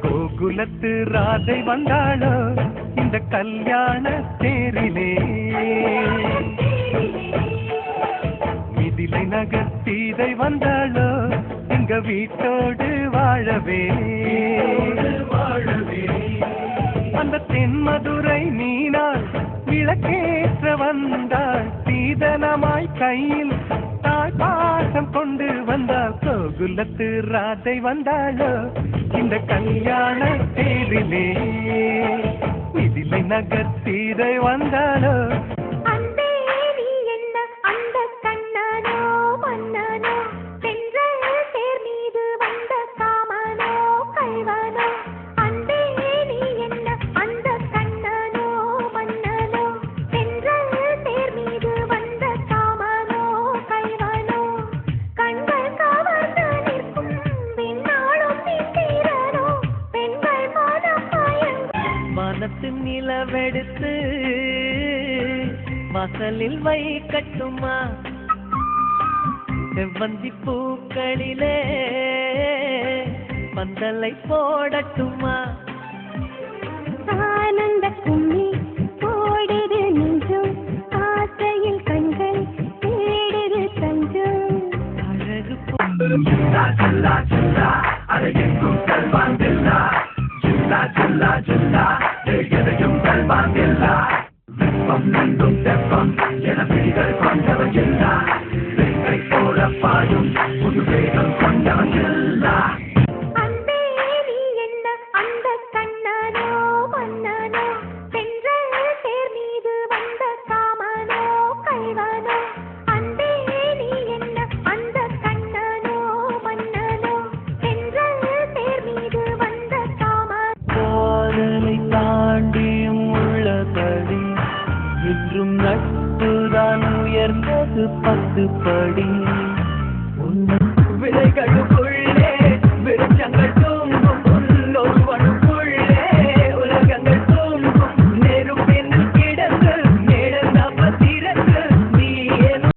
கோகுலத்து ராதை வந்தாளோ இந்த கல்யாண தேரிலே, மிதிலை நகர் சீதை வந்தாளோ எங்க வீட்டோடு வாழவே. அந்த தென்மதுரை மீனாள் விளக்கேற்ற வந்தாள், சீதனமாய் கையில் தாய் பாசம் கொண்டு வந்தாள். கோகுலத்து ராதை வந்தாளோ இந்த கல்யாண தேரிலே, மிதிலை நகர் சீதை வந்தாளோ. நிலவெடுத்து வாசலில் வைக்கட்டுமா, செவ்வந்தி பூக்களிலே பந்தலை போடட்டுமா. ஆனந்த கும்மி போடுது நெஞ்சும், ஆசையில் கண்கள் தேடுது தஞ்சம். அழகு ஜில்லா ஜில்லா எதையும் கல்வாங்கில்லா, வெப்பம் நண்டும் தெப்பம் என பிடிகள் கொண்டவன் ஜில்லா, வெங்கை போல பாயும் புது வேகம் கொண்டவன் ஜில்லா. என்றும் நட்புதான் உயர்ந்தது 10 படி.